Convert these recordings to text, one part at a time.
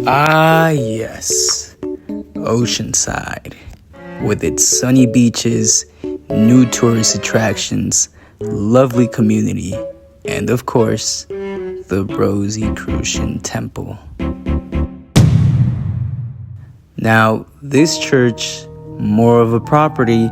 Ah, yes, Oceanside, with its sunny beaches, new tourist attractions, lovely community, and of course, the Rosicrucian Temple. Now, this church, more of a property,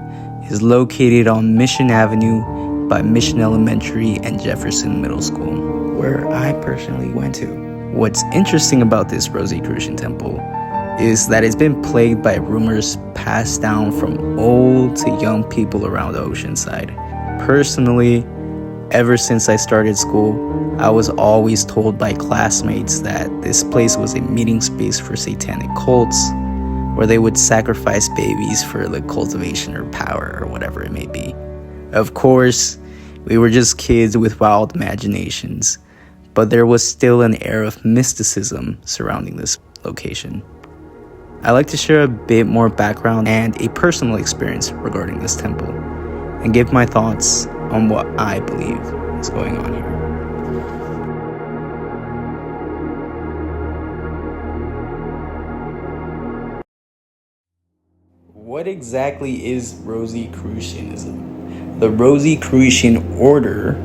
is located on Mission Avenue by Mission Elementary and Jefferson Middle School, where I personally went to. What's interesting about this Rosicrucian Temple is that it's been plagued by rumors passed down from old to young people around Oceanside. Personally, ever since I started school, I was always told by classmates that this place was a meeting space for satanic cults, where they would sacrifice babies for the cultivation or power or whatever it may be. Of course, we were just kids with wild imaginations, but there was still an air of mysticism surrounding this location. I'd like to share a bit more background and a personal experience regarding this temple, and give my thoughts on what I believe is going on here. What exactly is Rosicrucianism? The Rosicrucian order,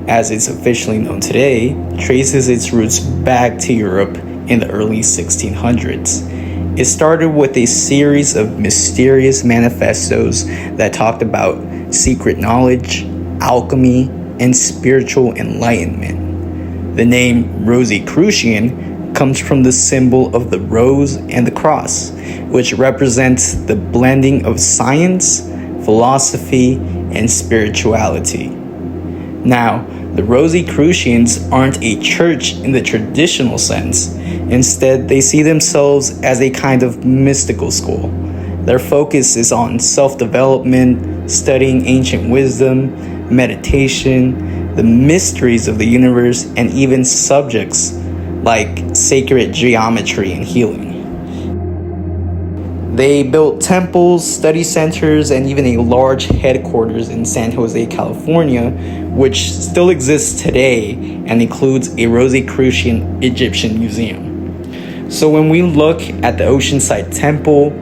as it's officially known today, traces its roots back to Europe in the early 1600s. It started with a series of mysterious manifestos that talked about secret knowledge, alchemy, and spiritual enlightenment. The name Rosicrucian comes from the symbol of the rose and the cross, which represents the blending of science, philosophy, and spirituality. Now, the Rosicrucians aren't a church in the traditional sense. Instead, they see themselves as a kind of mystical school. Their focus is on self-development, studying ancient wisdom, meditation, the mysteries of the universe, and even subjects like sacred geometry and healing. They built temples, study centers, and even a large headquarters in San Jose, California, which still exists today and includes a Rosicrucian Egyptian museum. So when we look at the Oceanside Temple,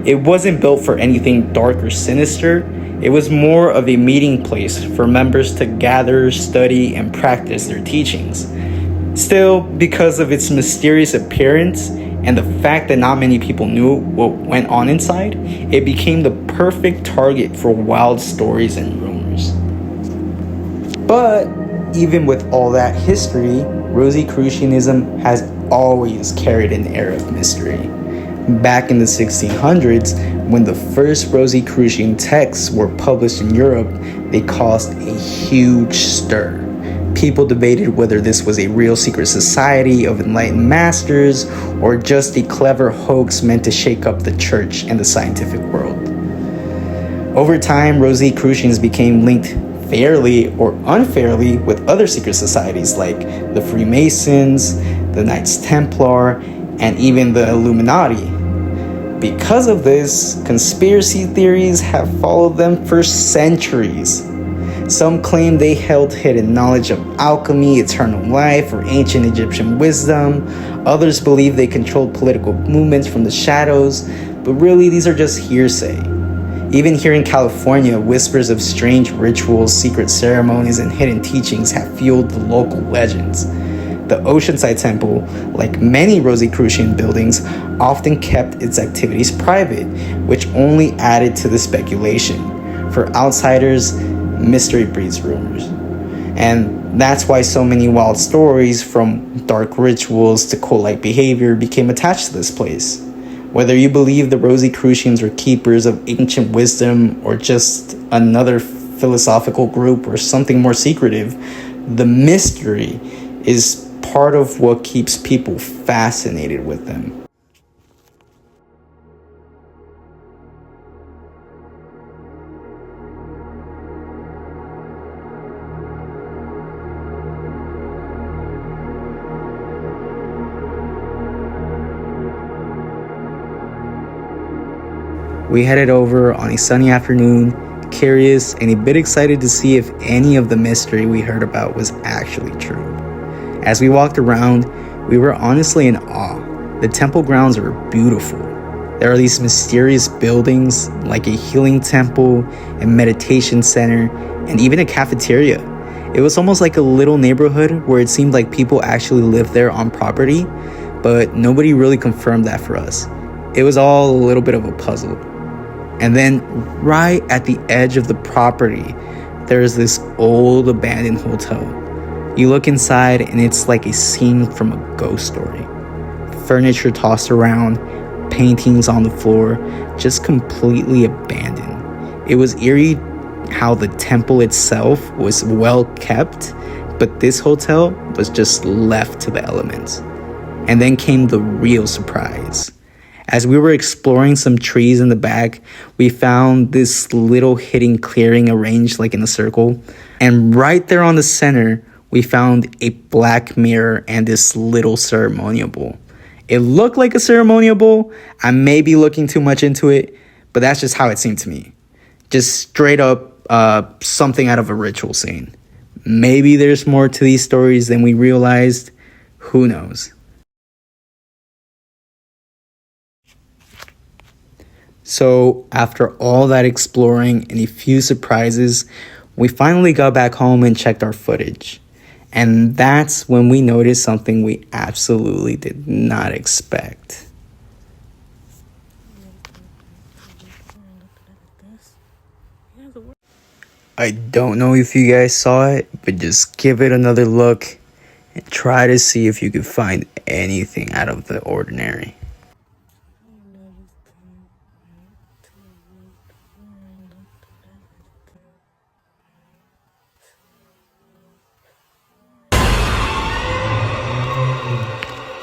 it wasn't built for anything dark or sinister. It was more of a meeting place for members to gather, study, and practice their teachings. Still, because of its mysterious appearance and the fact that not many people knew what went on inside, it became the perfect target for wild stories and rumors. But even with all that history, Rosicrucianism has always carried an air of mystery. Back in the 1600s, when the first Rosicrucian texts were published in Europe, they caused a huge stir. People debated whether this was a real secret society of enlightened masters or just a clever hoax meant to shake up the church and the scientific world. Over time, Rosicrucians became linked fairly or unfairly with other secret societies like the Freemasons, the Knights Templar, and even the Illuminati. Because of this, conspiracy theories have followed them for centuries. Some claim they held hidden knowledge of alchemy, eternal life, or ancient Egyptian wisdom. Others believe they controlled political movements from the shadows, but really these are just hearsay. Even here in California, whispers of strange rituals, secret ceremonies, and hidden teachings have fueled the local legends. The Oceanside Temple, like many Rosicrucian buildings, often kept its activities private, which only added to the speculation. For outsiders, mystery breeds rumors. And that's why so many wild stories, from dark rituals to cult-like behavior, became attached to this place. Whether you believe the Rosicrucians were keepers of ancient wisdom or just another philosophical group or something more secretive, the mystery is part of what keeps people fascinated with them. We headed over on a sunny afternoon, curious and a bit excited to see if any of the mystery we heard about was actually true. As we walked around, we were honestly in awe. The temple grounds are beautiful. There are these mysterious buildings like a healing temple, a meditation center, and even a cafeteria. It was almost like a little neighborhood where it seemed like people actually lived there on property, but nobody really confirmed that for us. It was all a little bit of a puzzle. And then right at the edge of the property, there's this old abandoned hotel. You look inside and it's like a scene from a ghost story. Furniture tossed around, paintings on the floor, just completely abandoned. It was eerie how the temple itself was well kept, but this hotel was just left to the elements. And then came the real surprise. As we were exploring some trees in the back, we found this little hidden clearing arranged like in a circle. And right there on the center, we found a black mirror and this little ceremonial bowl. It looked like a ceremonial bowl. I may be looking too much into it, but that's just how it seemed to me. Just straight up something out of a ritual scene. Maybe there's more to these stories than we realized. Who knows? So after all that exploring and a few surprises, we finally got back home and checked our footage. And that's when we noticed something we absolutely did not expect. I don't know if you guys saw it, but just give it another look and try to see if you can find anything out of the ordinary.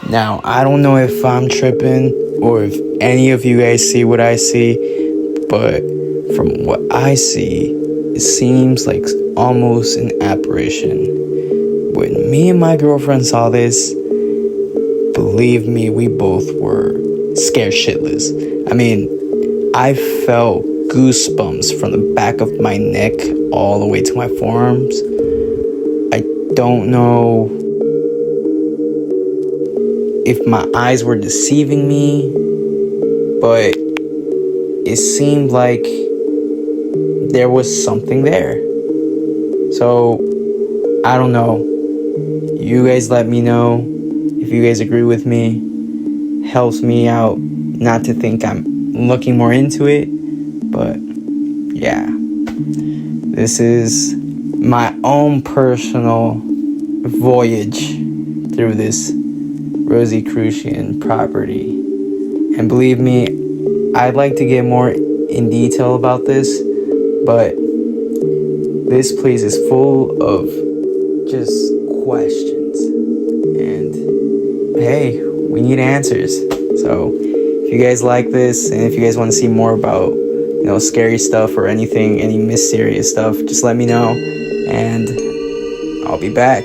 Now, I don't know if I'm tripping or if any of you guys see what I see, but from what I see, it seems like almost an apparition. When me and my girlfriend saw this, believe me, we both were scared shitless. I mean, I felt goosebumps from the back of my neck all the way to my forearms. I don't know if my eyes were deceiving me, but it seemed like there was something there. So, I don't know. You guys let me know if you guys agree with me. Helps me out not to think I'm looking more into it. But, yeah. This is my own personal voyage through this Rosicrucian property. And believe me, I'd like to get more in detail about this, but this place is full of just questions. And hey, we need answers. So if you guys like this and if you guys want to see more about, scary stuff or anything, any mysterious stuff, just let me know and I'll be back.